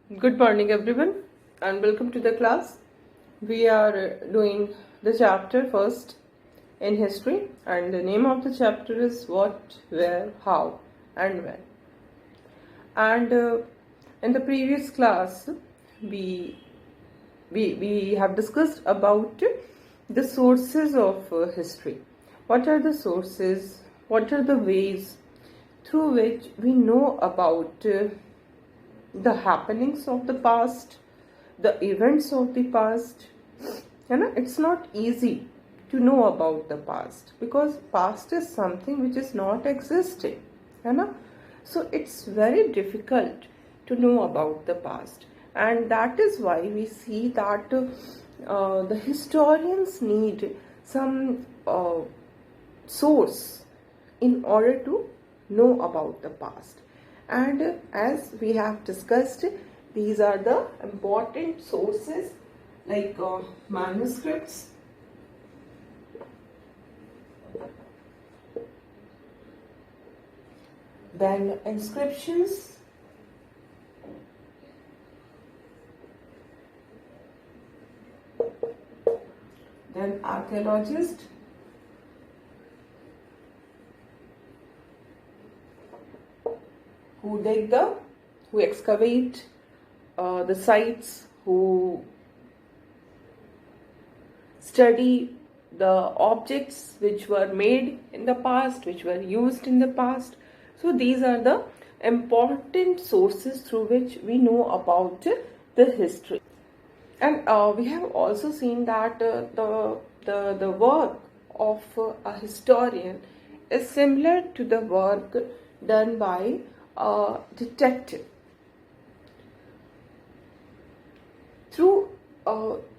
Good morning, everyone, and welcome to the class. We are doing the chapter first in history, and the name of the chapter is What, Where, How, and When. And in the previous class, we we have discussed about the sources of history. What are the sources? What are the ways through which we know about the happenings of the past, the events of the past? It's not easy to know about the past because past is something which is not existing. So it's very difficult to know about the past, and that is why we see that the historians need some source in order to know about the past. And as we have discussed, these are the important sources like manuscripts, then inscriptions, then archaeologists, who excavate the sites, who study the objects which were made in the past, which were used in the past. So these are the important sources through which we know about the history. And we have also seen that the work of a historian is similar to the work done by a detective. Through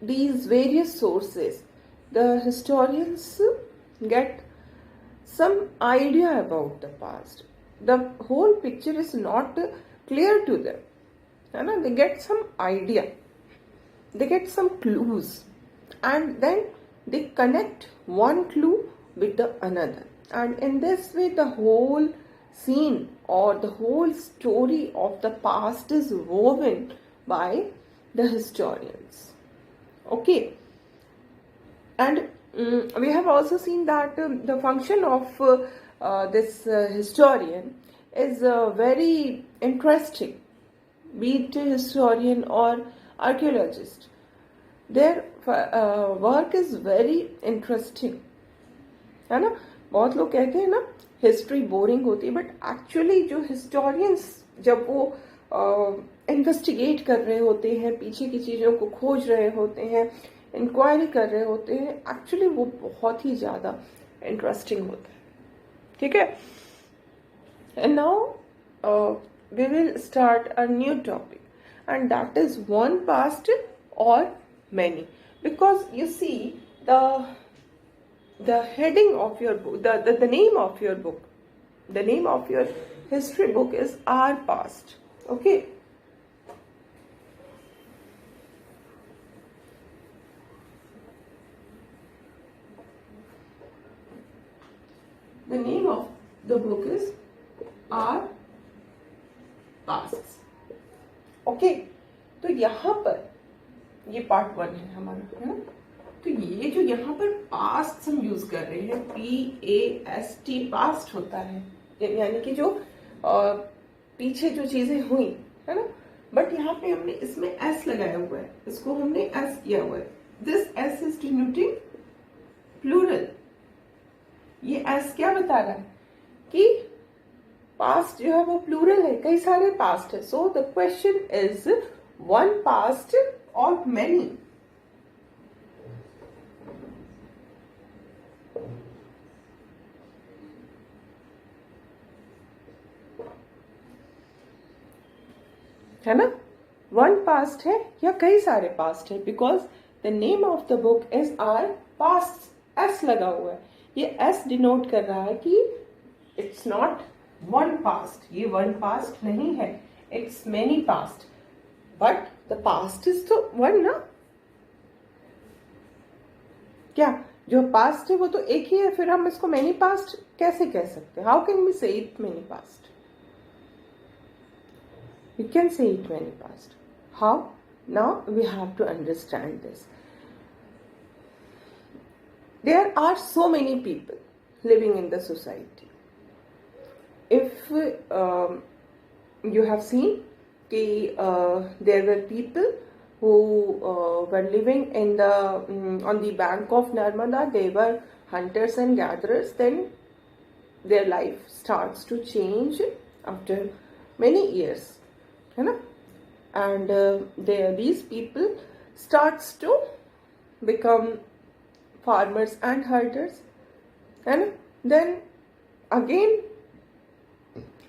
these various sources, the historians get some idea about the past. The whole picture is not clear to them. They get some idea, they get some clues, and then they connect one clue with the another. And in this way, the whole scene or the whole story of the past is woven by the historians. Okay, and we have also seen that the function of this historian is very interesting, be it a historian or archaeologist. Their work is very interesting, है ना. बहुत लोग कहते हैं ना history boring होती है, but actually जो हिस्टोरियंस जब वो इन्वेस्टिगेट कर रहे होते हैं, पीछे की चीज़ों को खोज रहे होते हैं, इंक्वायरी कर रहे होते हैं, एक्चुअली वो बहुत ही ज़्यादा इंटरेस्टिंग होता है. ठीक है. And now we will start a new topic, and that is one past or many, because you see the heading of your book, the name of your book, the name of your history book is Our Past. Okay, the name of the book is Our Past. Okay, तो यहाँ पर ये part 1 है हमारा, है ना. तो ये जो यहाँ पर पास्ट हम यूज कर रहे हैं, PAST, पास्ट होता है, यानी कि जो पीछे जो चीजें हुई, है ना. बट यहाँ पे हमने इसमें S लगाया हुआ है, इसको हमने S किया हुआ है. This S is denoting plural. ये S क्या बता रहा है कि पास्ट जो है वो प्लूरल है, कई सारे पास्ट है. So the question is one past और मैनी. है ना, वन पास्ट है या कई सारे पास्ट है, because the name of the book is our past. S लगा हुआ है, ये एस डिनोट कर रहा है कि इट्स नॉट वन पास्ट, ये वन पास्ट नहीं है, it's many past. But the past is तो वन ना. क्या जो पास्ट है वो तो एक ही है, फिर हम इसको मेनी पास्ट कैसे कह सकते हैं? हाउ कैन वी से it many past? You can say it many past. How? Now we have to understand this. There are so many people living in the society. If you have seen there were people who were living in the on the bank of Narmada, they were hunters and gatherers. Then their life starts to change after many years, and these people starts to become farmers and herders, and then again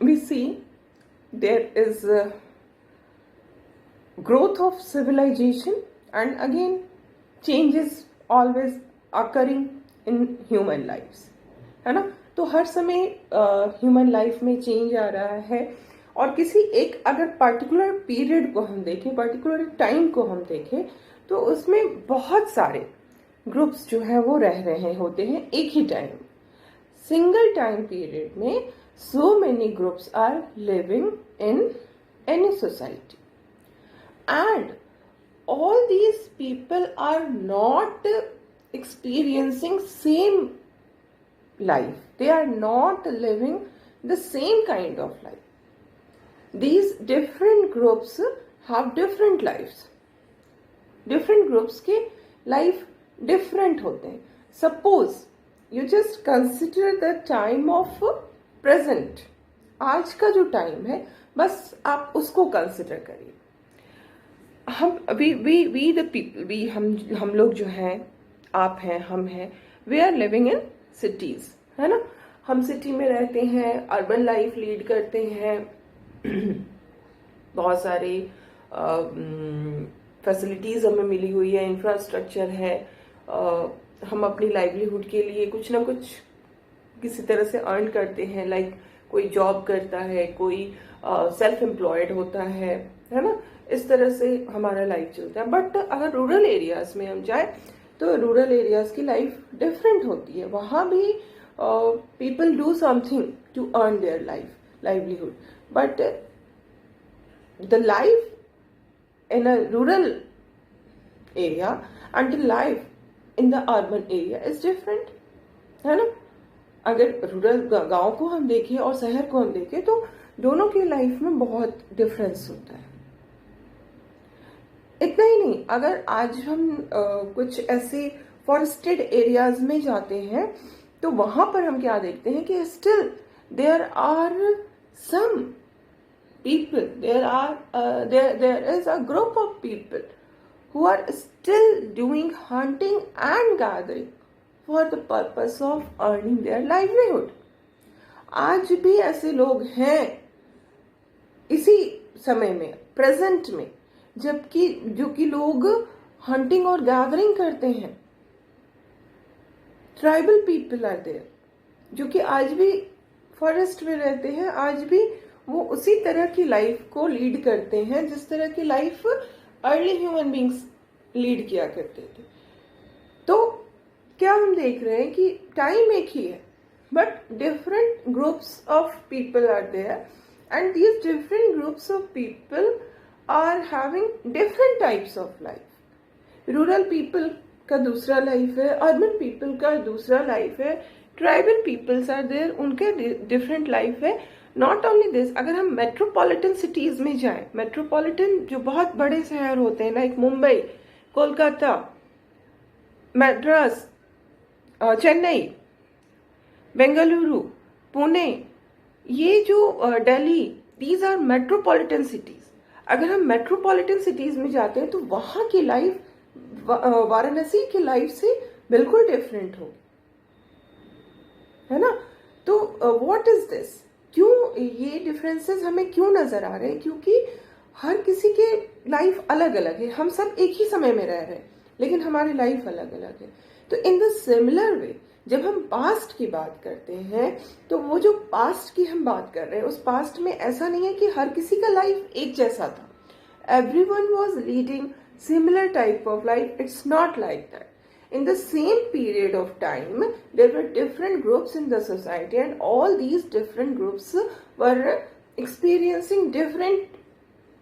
we see there is a growth of civilization, and again changes always occurring in human lives, है ना. तो हर समय human life में change आ रहा है, और किसी एक अगर पर्टिकुलर पीरियड को हम देखें, पर्टिकुलर टाइम को हम देखें, तो उसमें बहुत सारे ग्रुप्स जो है वो रह रहे होते हैं एक ही टाइम. सिंगल टाइम पीरियड में so many groups are living in any society, and all these people are not experiencing same life. They are not living the same kind of life. These different groups have different lives. Different groups के life different होते हैं. Suppose you just consider the time of present, आज का जो time है, बस आप उसको कंसिडर करिए. हम वी द पीपल, वी हम लोग जो हैं, आप हैं, हम हैं, we are living in cities, है ना. हम सिटी में रहते हैं, अर्बन लाइफ लीड करते हैं, बहुत सारे फैसिलिटीज हमें मिली हुई है, इंफ्रास्ट्रक्चर है, हम अपनी लाइवलीहुड के लिए कुछ ना कुछ किसी तरह से अर्न करते हैं. कोई जॉब करता है, कोई सेल्फ एम्प्लॉयड होता है ना. इस तरह से हमारा लाइफ चलता है. बट अगर रूरल एरियाज में हम जाए तो रूरल एरियाज की लाइफ डिफरेंट होती है. वहां भी people do something to earn their livelihood, but the life in a rural area and the life in the urban area is different, है ना. अगर रूरल गांव को हम देखें और शहर को हम देखें तो दोनों की लाइफ में बहुत डिफरेंस होता है. इतना ही नहीं, अगर आज हम कुछ ऐसे फॉरेस्टेड एरियाज में जाते हैं तो वहां पर हम क्या देखते हैं कि still there are some people, there is a group of people who are still doing hunting and gathering for the purpose of earning their livelihood. आज भी ऐसे लोग हैं इसी समय में, प्रेजेंट में, जबकि जो कि लोग हंटिंग और गैदरिंग करते हैं. ट्राइबल पीपल आर देयर, जो कि आज भी फॉरेस्ट में रहते हैं, आज भी वो उसी तरह की लाइफ को लीड करते हैं जिस तरह की life early human beings lead किया करते थे. तो क्या हम देख रहे हैं कि टाइम एक ही है, but different groups of people are there, and these different groups of people are having different types of life. Rural people का दूसरा लाइफ है, अर्बन पीपल का दूसरा लाइफ है, ट्राइबल पीपल्स आर देयर, उनके डिफरेंट लाइफ है. Not only this, अगर हम मेट्रोपॉलिटन सिटीज में जाएं, मेट्रोपॉलिटन जो बहुत बड़े शहर होते हैं, लाइक मुंबई, कोलकाता, मद्रास, चेन्नई, बेंगलुरु, पुणे, ये जो Delhi, these are metropolitan cities. अगर हम मेट्रोपॉलिटन सिटीज में जाते हैं तो वहां की लाइफ वाराणसी की लाइफ से बिल्कुल डिफरेंट होगी, है ना. तो व्हाट इज दिस, क्यों ये डिफरेंसेस हमें क्यों नजर आ रहे हैं? क्योंकि हर किसी के लाइफ अलग अलग है. हम सब एक ही समय में रह रहे हैं, लेकिन हमारी लाइफ अलग अलग है. तो इन द सिमिलर वे जब हम पास्ट की बात करते हैं तो वो जो पास्ट की हम बात कर रहे हैं, उस पास्ट में ऐसा नहीं है कि हर किसी का लाइफ एक जैसा था. everyone was leading similar type of life. It's not like that. In the same period of time, there were different groups in the society, and all these different groups were experiencing different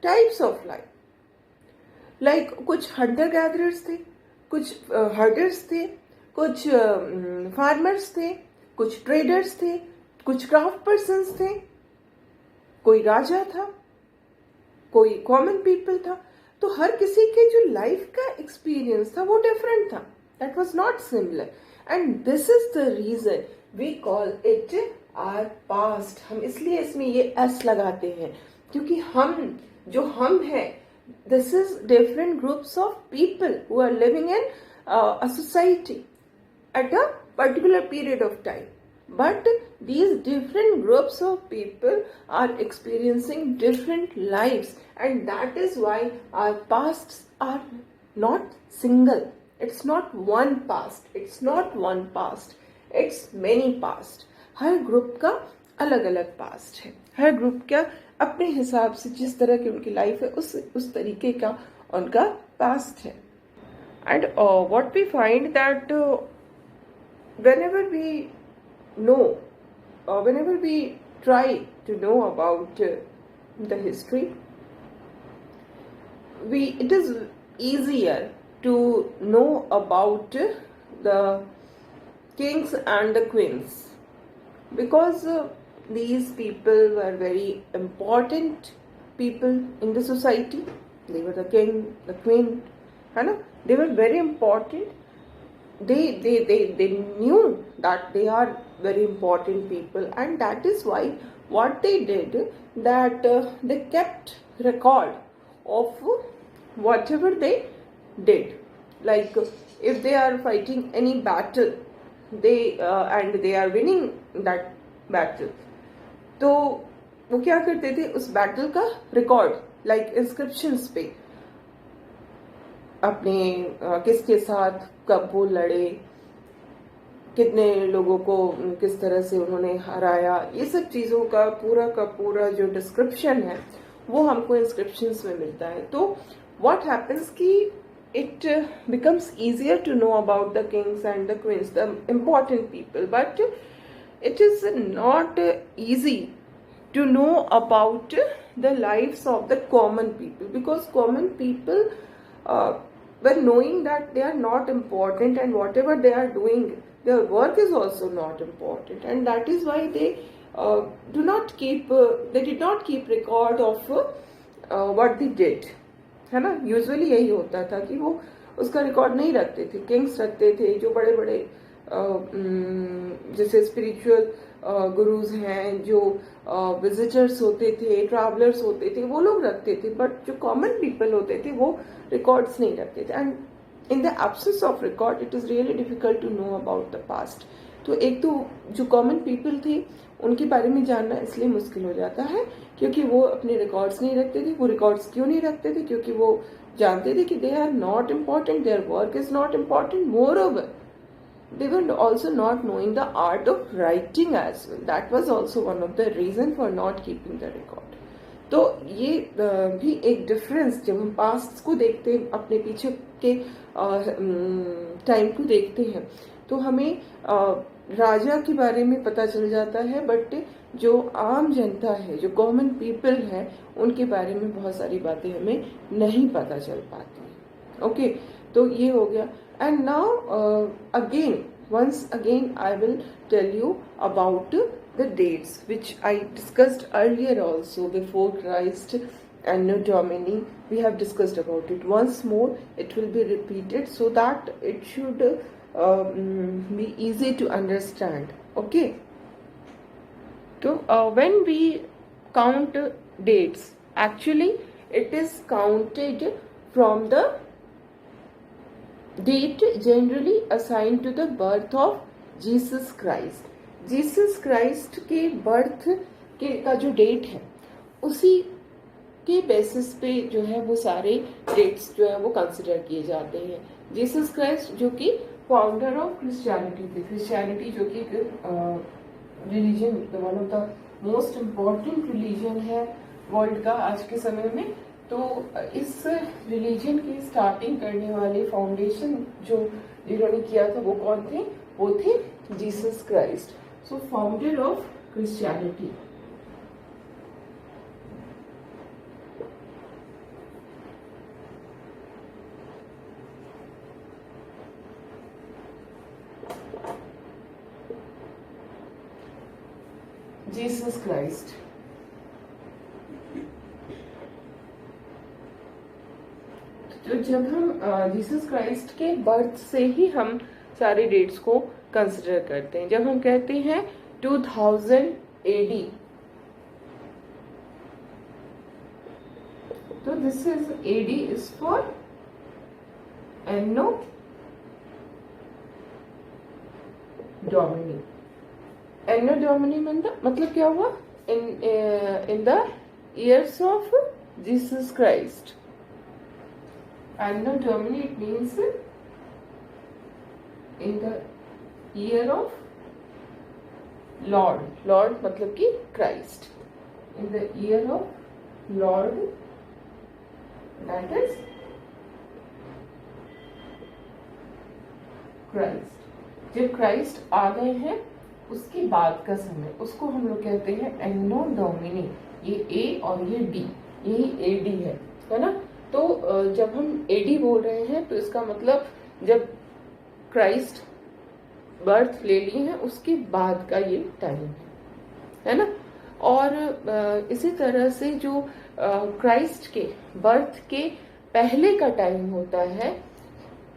types of life. Like कुछ Hunter gatherers थे, कुछ herders थे, कुछ farmers थे, कुछ traders थे, कुछ craft persons थे, कोई राजा था, कोई कॉमन पीपल था। तो हर किसी के जो लाइफ का एक्सपीरियंस था वो डिफरेंट था, that was not similar, and this is the reason we call it our past. हम इसलिए इसमें ये एस लगाते हैं क्योंकि हम हैं, this is different groups of people who are living in a society at a particular period of time, but these different groups of people are experiencing different lives, and that is why our pasts are not single. It's not one past, it's not one past, it's many past. Her group का अलग अलग past है, हर group का अपने हिसाब से जिस तरह की उनकी लाइफ है उस तरीके का उनका पास्ट है। And what we find that whenever we try to know about the history, it is easier to know about the kings and the queens, because these people were very important people in the society. They were the king, the queen, है ना, they were very important. They knew that they are very important people, and that is why what they did, that they kept record of whatever they did. Like if they are fighting any battle, and they are winning that battle, तो वो क्या करते थे, उस battle का record like inscriptions पे अपने किसके साथ कब वो लड़े, कितने लोगों को किस तरह से उन्होंने हराया, ये सब चीजों का पूरा जो डिस्क्रिप्शन है वो हमको इंस्क्रिप्शंस में मिलता है। तो व्हाट हैपेंस कि it becomes easier to know about the kings and the queens, the important people, but it is not easy to know about the lives of the common people, because common people were knowing that they are not important, and whatever they are doing, their work is also not important, and that is why they did not keep record of what they did, है ना। Usually यही होता था कि वो उसका record नहीं रखते थे, किंग्स रखते थे, जो बड़े बड़े जैसे स्पिरिचुअल गुरुज हैं, जो विजिटर्स होते थे, ट्रैवलर्स होते थे, वो लोग रखते थे, बट जो कॉमन पीपल होते थे वो रिकॉर्ड्स नहीं रखते थे। And in the absence of record it is really difficult to know about the past. तो एक तो जो कॉमन पीपल थे उनके बारे में जानना इसलिए मुश्किल हो जाता है क्योंकि वो अपने रिकॉर्ड्स नहीं रखते थे। वो रिकॉर्ड्स क्यों नहीं रखते थे? क्योंकि वो जानते थे कि they are not important, their work is not important, more over they were also not knowing the art of writing as well. That was also one of the reason for not keeping the record. तो ये भी एक difference, जब हम past को देखते हैं, अपने पीछे के टाइम को देखते हैं, तो हमें राजा के बारे में पता चल जाता है, बट जो आम जनता है, जो कॉमन पीपल है, उनके बारे में बहुत सारी बातें हमें नहीं पता चल पाती। ओके, तो ये हो गया। And now once again I will tell you about the dates which I discussed earlier also, before Christ and New Domini. We have discussed about it. Once more it will be repeated so that it should be easy to understand. Okay, so when we count dates, actually it is counted from the date generally assigned to the birth of Jesus Christ. Jesus Christ के birth के का जो date है उसी के basis पे जो है वो सारे डेट्स जो है वो कंसिडर किए जाते हैं। जीसस क्राइस्ट जो कि फाउंडर ऑफ क्रिश्चियनिटी थे, क्रिश्चियनिटी जो कि religion, one of the most important religion है वर्ल्ड का आज के समय में। तो इस रिलीजन की स्टार्टिंग करने वाले फाउंडेशन जो जिन्होंने किया था वो कौन थे? वो थे Jesus Christ, so founder of Christianity. Jesus Christ. तो जब हम जीसस क्राइस्ट के बर्थ से ही हम सारे डेट्स को कंसिडर करते हैं। जब हम कहते हैं 2000 AD, तो this is AD is for Anno Domini. Anno Domini मतलब क्या हुआ? In the years of Jesus Christ. Anno Domini, it means in the year of Lord. Lord मतलब कि Christ. In the year of Lord, that is Christ. जब Christ आ गए हैं उसके बाद का समय, उसको हम लोग कहते हैं Anno Domini। ये A और ये D, यही AD है ना? तो जब हम AD बोल रहे हैं तो इसका मतलब जब क्राइस्ट बर्थ ले लिए हैं उसके बाद का ये टाइम है ना? और इसी तरह से जो क्राइस्ट के बर्थ के पहले का टाइम होता है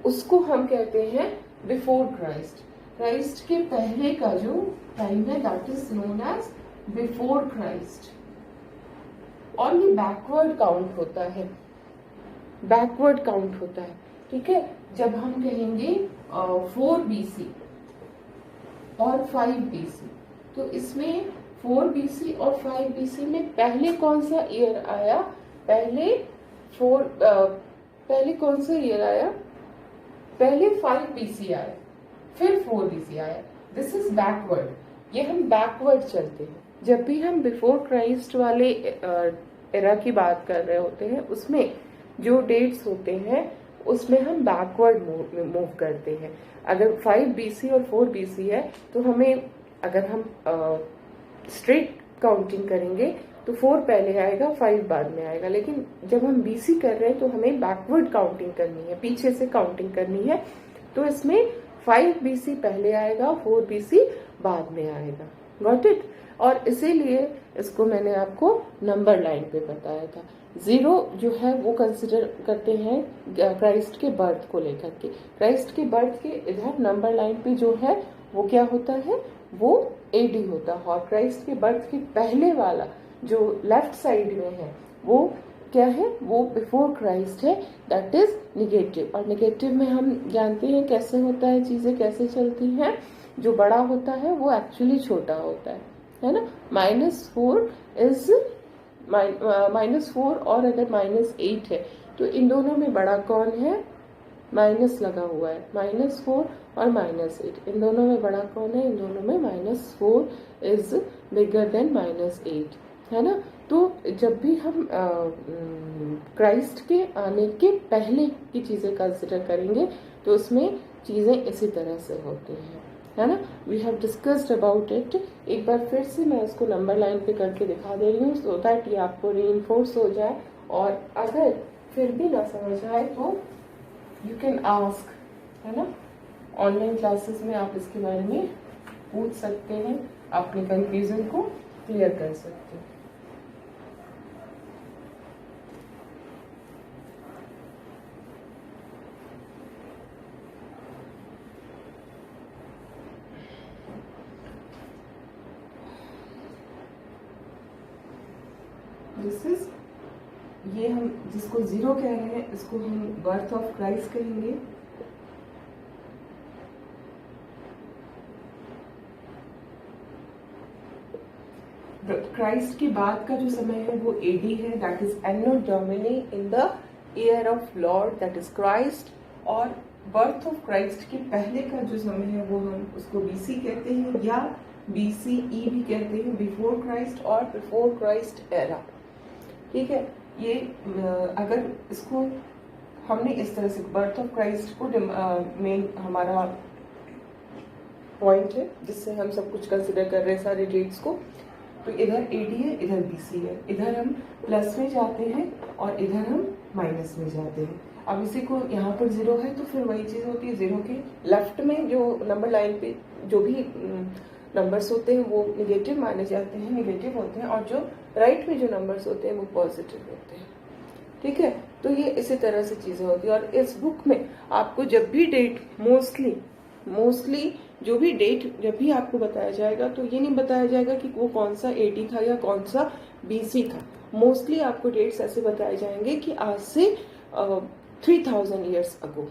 उसको हम कहते हैं बिफोर क्राइस्ट। क्राइस्ट के पहले का जो टाइम है that is known as before Christ. और ये बैकवर्ड काउंट होता है, बैकवर्ड काउंट होता है। ठीक है, जब हम कहेंगे 4 BC और 5 BC, तो इसमें 4 BC और 5 BC में पहले कौन सा ईयर आया? पहले कौन सा ईयर आया? पहले 5 BC आया, फिर 4 BC आया। This is backward. ये हम बैकवर्ड चलते हैं। जब भी हम बिफोर क्राइस्ट वाले एरा की बात कर रहे होते हैं उसमें जो डेट्स होते हैं उसमें हम बैकवर्ड मूव करते हैं। अगर 5 BC और 4 BC है तो हमें, अगर हम स्ट्रेट काउंटिंग करेंगे तो 4 पहले आएगा, 5 बाद में आएगा। लेकिन जब हम BC कर रहे हैं तो हमें बैकवर्ड काउंटिंग करनी है, पीछे से काउंटिंग करनी है। तो इसमें 5 BC पहले आएगा, 4 BC बाद में आएगा। Got it? और इसीलिए इसको मैंने आपको नंबर लाइन पे बताया था। 0 जो है वो कंसिडर करते हैं क्राइस्ट के बर्थ को लेकर के। क्राइस्ट के बर्थ के इधर नंबर लाइन पे जो है वो क्या होता है? वो AD होता है। और क्राइस्ट के बर्थ के पहले वाला जो लेफ्ट साइड में है वो क्या है? वो बिफोर क्राइस्ट है, दैट इज निगेटिव। और निगेटिव में हम जानते हैं कैसे होता है, चीजें कैसे चलती हैं। जो बड़ा होता है वो एक्चुअली छोटा होता है ना? -4 इज -4 और अगर -8 है तो इन दोनों में बड़ा कौन है? माइनस लगा हुआ है, -4 और -8 इन दोनों में बड़ा कौन है? इन दोनों में -4 इज बिगर देन -8 है ना? तो जब भी हम क्राइस्ट के आने के पहले की चीजें कंसिडर करेंगे तो उसमें चीजें इसी तरह से होती हैं, है ना? We have discussed about it. एक बार फिर से मैं इसको नंबर लाइन पे करके दिखा दे रही हूँ सो दैट ये आपको रीइंफोर्स हो जाए। और अगर फिर भी ना समझ आए तो यू कैन आस्क, है ना? ऑनलाइन क्लासेस में आप इसके बारे में पूछ सकते हैं, अपने कंफ्यूजन को क्लियर कर सकते हैं। दिस इज, ये हम जिसको 0 कह रहे हैं इसको हम बर्थ ऑफ क्राइस्ट कहेंगे। क्राइस्ट के बाद का जो समय है वो AD है, that is Anno Domini in the year of Lord, that is Christ. और बर्थ ऑफ क्राइस्ट के पहले का जो समय है वो हम उसको BC कहते हैं या BCE भी कहते हैं, बिफोर क्राइस्ट और बिफोर क्राइस्ट एरा। ठीक है, ये अगर इसको हमने इस तरह से बर्थ ऑफ क्राइस्ट को मेन हमारा पॉइंट है जिससे हम सब कुछ कंसिडर कर रहे हैं सारे डेट्स को। तो इधर AD है, इधर BC है, इधर हम प्लस में जाते हैं और इधर हम माइनस में जाते हैं। अब इसी को यहाँ पर 0 है तो फिर वही चीज होती है, 0 के लेफ्ट में जो नंबर लाइन पे जो भी नंबर्स होते हैं वो निगेटिव माने जाते हैं, निगेटिव होते हैं, और जो राइट में जो नंबर्स होते हैं वो पॉजिटिव होते हैं। ठीक है, तो ये इसी तरह से चीजें होती है। और इस बुक में आपको जब भी डेट मोस्टली जो भी डेट जब भी आपको बताया जाएगा तो ये नहीं बताया जाएगा कि वो कौन सा एडी था या कौन सा बीसी था। मोस्टली आपको डेट्स ऐसे बताए जाएंगे कि आज से 3000 ईयर्स अगो।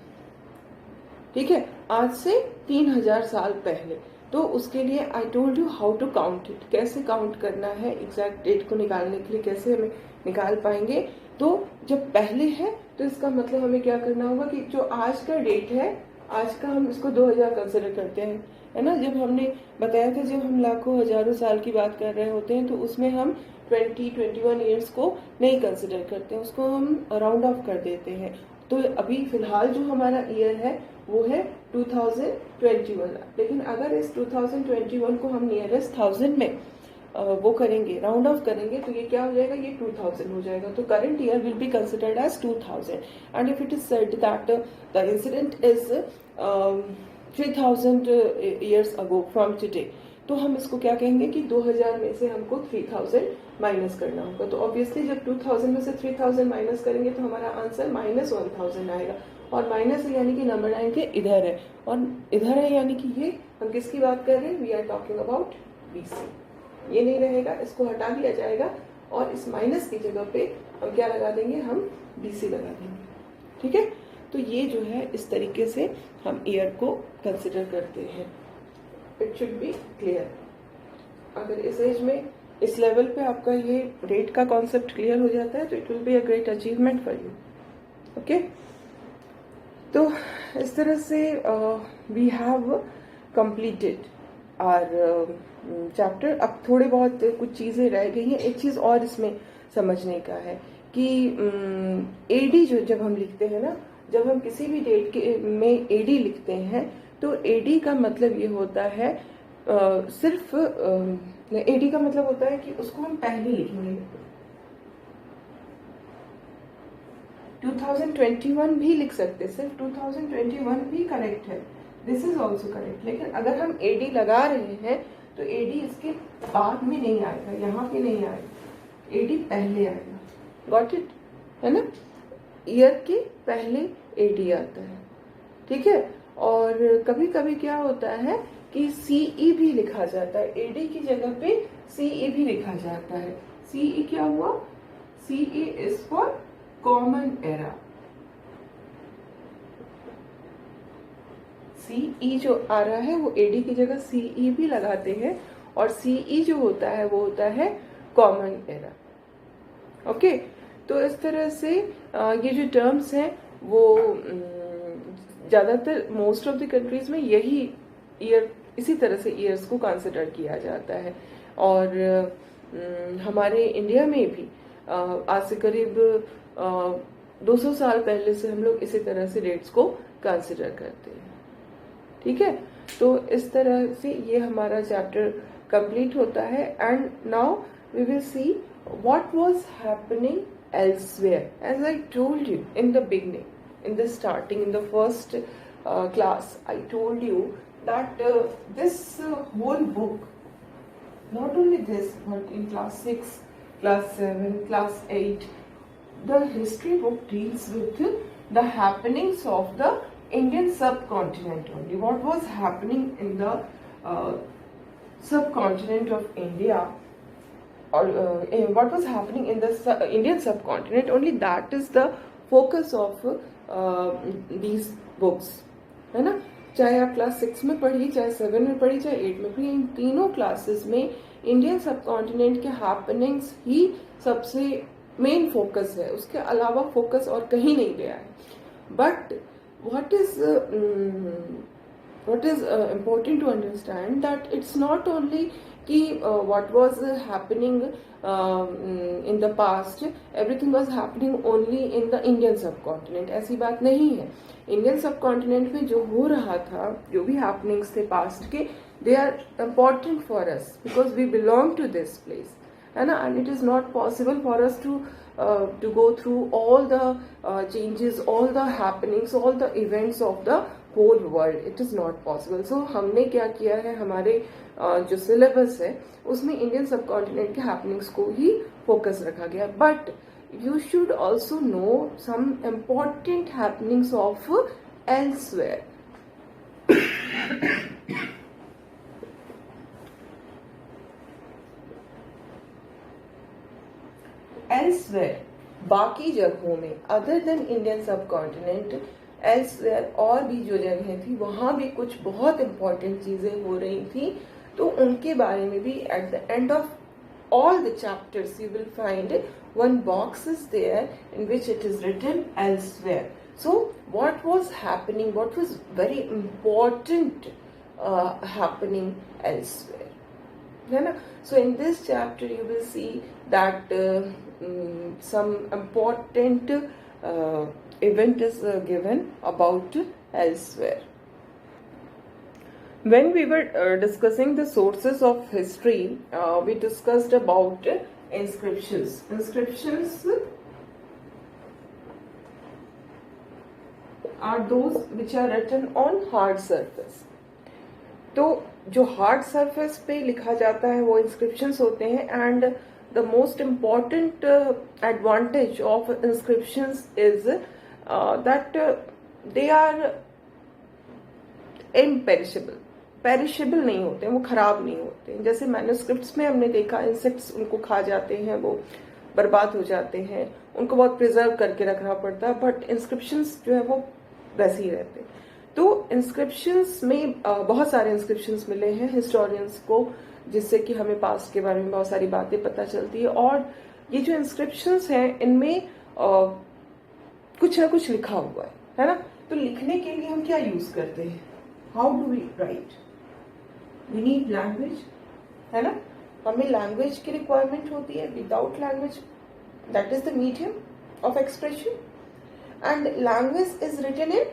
ठीक है, आज से 3000 साल पहले। तो उसके लिए I told you how to count it, कैसे काउंट करना है, एग्जैक्ट डेट को निकालने के लिए कैसे हमें निकाल पाएंगे। तो जब पहले है तो इसका मतलब हमें क्या करना होगा कि जो आज का डेट है, आज का हम इसको 2000 कंसिडर करते हैं, है ना। जब हमने बताया था जब हम लाखों हजारों साल की बात कर रहे होते हैं तो उसमें हम 21 ईयर्स को नहीं कंसिडर करते हैं, उसको हम राउंड ऑफ कर देते हैं। तो अभी फिलहाल जो हमारा ईयर है वो है 2021। लेकिन अगर इस 2021 को हम नियरेस्ट 1000 में वो करेंगे, राउंड ऑफ करेंगे, तो ये क्या हो जाएगा, ये 2000 हो जाएगा। तो current year will be considered as 2000 and if it is said that the incident is 3000 years ago from today, तो हम इसको क्या कहेंगे कि 2000 में से हमको 3000 माइनस करना होगा। तो ऑब्वियसली जब 2000 में से 3000 माइनस करेंगे तो हमारा आंसर -1000 आएगा। और माइनस यानी कि नंबर लाइन के इधर है, और इधर है यानी कि ये हम किसकी बात कर रहे हैं, we are talking about BC. ये नहीं रहेगा, इसको हटा दिया जाएगा और इस माइनस की जगह पे हम क्या लगा देंगे, हम बीसी लगा देंगे। ठीक है, तो ये जो है इस तरीके से हम ईयर को कंसिडर करते हैं। It should be clear. अगर इस एज में इस लेवल पे आपका ये डेट का कॉन्सेप्ट क्लियर हो जाता है तो it will be a great achievement for you. Okay, तो इस तरह से we have completed our chapter. अब थोड़े बहुत कुछ चीजें रह गई हैं। एक चीज और इसमें समझने का है कि एडी जो जब हम लिखते हैं ना, जब हम किसी भी डेट के में एडी लिखते हैं तो एडी का मतलब ये होता है सिर्फ एडी का मतलब होता है कि उसको हम पहले लिखेंगे। 2021 भी लिख सकते, सिर्फ 2021 भी करेक्ट है, दिस इज ऑल्सो करेक्ट। लेकिन अगर हम एडी लगा रहे हैं तो एडी इसके बाद में नहीं आएगा, यहाँ पे नहीं आएगा, एडी पहले आएगा। गॉट इट, है ना। ईयर के पहले एडी आता है। ठीक है, और कभी कभी क्या होता है कि सीई भी लिखा जाता है, एडी की जगह पे सीई भी लिखा जाता है। सीई क्या हुआ, CE is for common era. CE जो आ रहा है वो एडी की जगह सीई भी लगाते हैं, और सीई जो होता है वो होता है कॉमन एरा। ओके, तो इस तरह से ये जो टर्म्स हैं वो ज्यादातर मोस्ट ऑफ द कंट्रीज में यही ईयर, इसी तरह से ईयर्स को कंसिडर किया जाता है। और हमारे इंडिया में भी आज से करीब 200 साल पहले से हम लोग इसी तरह से डेट्स को कंसिडर करते हैं। ठीक है, तो इस तरह से ये हमारा चैप्टर कंप्लीट होता है। And now we will see what was happening elsewhere. As I told you in the beginning, in the starting, in the first class, I told you that this whole book, not only this, but in class 6, class 7, class 8, the history book deals with the happenings of the Indian subcontinent only. What was happening in the subcontinent of India, or what was happening in the Indian subcontinent only, that is the focus of these books, है ना। चाहे आप class 6 में पढ़िए, चाहे 7 में पढ़िए, चाहे 8 में पढ़िए, इन तीनों क्लासेस में इंडियन सबकॉन्टिनेंट के हैपनिंग्स ही सबसे मेन फोकस है, उसके अलावा फोकस और कहीं नहीं गया है। But what is important to understand that it's not only कि what was happening in the past, everything was happening only in the Indian subcontinent, ऐसी बात नहीं है। इंडियन सबकॉन्टिनेंट में जो हो रहा था, जो भी हैपनिंग्स थे पास्ट के, they are important for us because we belong to this place, है ना। and it is not possible for us to go through all the changes, all the happenings, all the events of the whole world, it is not possible. So हमने क्या किया है, हमारे जो syllabus है उसमें इंडियन सब कॉन्टिनेंट के हैपनिंग्स को ही फोकस रखा गया. But you should also know some important happenings of elsewhere. Elsewhere, बाकी जगहों में, other than Indian subcontinent, elsewhere और भी जो जगह थी वहां भी कुछ बहुत इंपॉर्टेंट चीजें हो रही थी. तो उनके बारे में भी at the end of all the chapters you will find one box is there in which it is written elsewhere. So what was happening, what was very important happening elsewhere, है ना. So in this chapter you will see that some important event is given about elsewhere. When we were discussing the sources of history, we discussed about inscriptions. Inscriptions are those which are written on hard surface. तो जो hard surface पे लिखा जाता है वो inscriptions होते हैं. And the most important advantage of inscriptions is that they are imperishable. Perishable नहीं होते हैं, वो खराब नहीं होते हैं. जैसे मैन्युस्क्रिप्ट्स में हमने देखा इंसेक्ट्स उनको खा जाते हैं, वो बर्बाद हो जाते हैं, उनको बहुत प्रिजर्व करके रखना पड़ता है. बट इंस्क्रिप्शंस जो है वो वैसे ही रहते हैं. तो इंस्क्रिप्शंस में बहुत सारे इंस्क्रिप्शंस मिले हैं हिस्टोरियंस को, जिससे कि हमें पास्ट के बारे में बहुत सारी बातें पता चलती है. और ये जो इंस्क्रिप्शंस हैं इनमें कुछ ना कुछ लिखा हुआ है ना. तो लिखने के लिए हम क्या यूज करते हैं, how do we write, we need language, है ना. हमें लैंग्वेज की रिक्वायरमेंट होती है. Without language, that is the medium of expression. And language is written in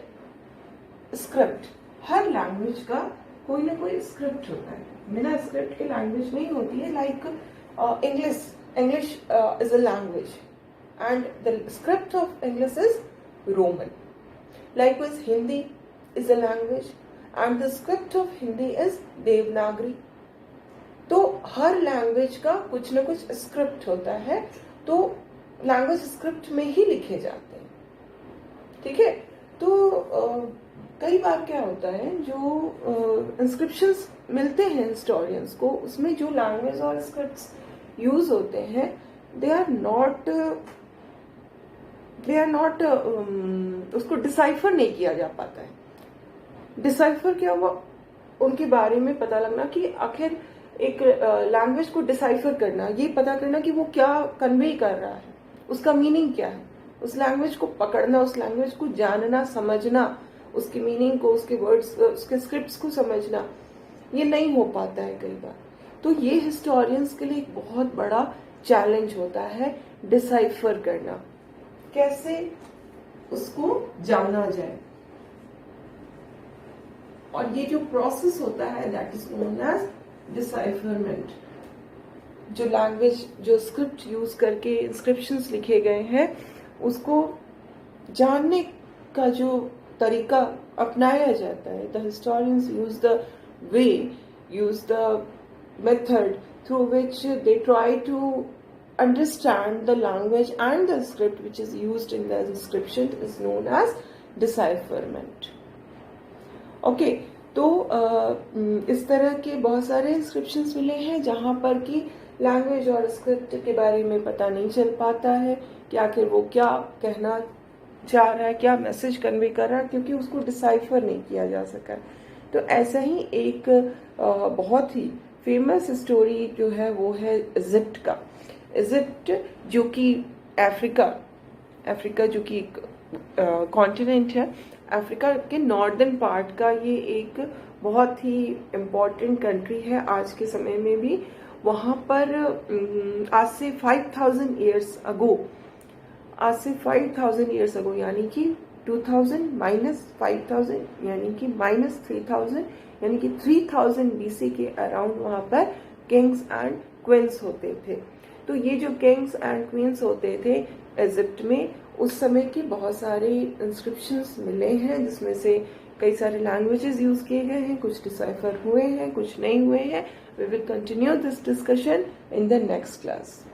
script. हर लैंग्वेज का कोई ना कोई स्क्रिप्ट होता है. बिना स्क्रिप्ट के लैंग्वेज नहीं होती है. Like English is a language and the script of English is Roman. Likewise, Hindi is a language and the script of Hindi is Devanagari. तो हर लैंग्वेज का कुछ ना कुछ स्क्रिप्ट होता है. तो लैंग्वेज स्क्रिप्ट में ही लिखे जाते हैं. ठीक है. तो कई बार क्या होता है, जो इंस्क्रिप्शंस मिलते हैं हिस्टोरियंस को, उसमें जो लैंग्वेज और स्क्रिप्ट्स यूज होते हैं दे आर नॉट उसको डिसाइफर नहीं किया जा पाता है. डिसाइफर क्या हुआ, उनके बारे में पता लगना कि आखिर एक लैंग्वेज को डिसाइफर करना, ये पता करना कि वो क्या कन्वे कर रहा है, उसका मीनिंग क्या है. उस लैंग्वेज को पकड़ना, उस लैंग्वेज को जानना, समझना, उसकी मीनिंग को, उसके वर्ड्स, उसके स्क्रिप्ट्स को समझना, ये नहीं हो पाता है कई बार. तो ये हिस्टोरियंस के लिए एक बहुत बड़ा चैलेंज होता है डिसाइफर करना, कैसे उसको जाना जाए. और ये जो प्रोसेस होता है दैट इज नोन एज डिसाइफरमेंट. जो लैंग्वेज, जो स्क्रिप्ट यूज करके इंस्क्रिप्शंस लिखे गए हैं, उसको जानने का जो तरीका अपनाया जाता है, the historians use the way, use the method through which they try to understand the language and the script which is used in the inscription is known as decipherment. Okay, तो इस तरह के बहुत सारे इंस्क्रिप्शंस मिले हैं जहां पर कि लैंग्वेज और स्क्रिप्ट के बारे में पता नहीं चल पाता है कि आखिर वो क्या कहना चाह रहा है, क्या मैसेज कन्वे कर रहा है, क्योंकि उसको डिसाइफर नहीं किया जा सका. तो ऐसा ही एक बहुत ही फेमस स्टोरी जो है वो है इजिप्ट का. इजिप्ट जो कि अफ्रीका जो कि एक कॉन्टिनेंट है, अफ्रीका के नॉर्दर्न पार्ट का ये एक बहुत ही इम्पोर्टेंट कंट्री है आज के समय में भी. वहाँ पर आज से 5,000 ईयर्स अगो यानी कि 2000 माइनस 5,000 यानी कि माइनस 3,000 यानी कि 3000 BC के अराउंड वहाँ पर किंग्स एंड क्वींस होते थे. तो ये जो किंग्स एंड क्वींस होते थे इजिप्ट में, उस समय के बहुत सारे इंस्क्रिप्शंस मिले हैं, जिसमें से कई सारे लैंग्वेजेस यूज किए गए हैं, कुछ डिसाइफर हुए हैं, कुछ नहीं हुए हैं. We will continue this discussion in the next class.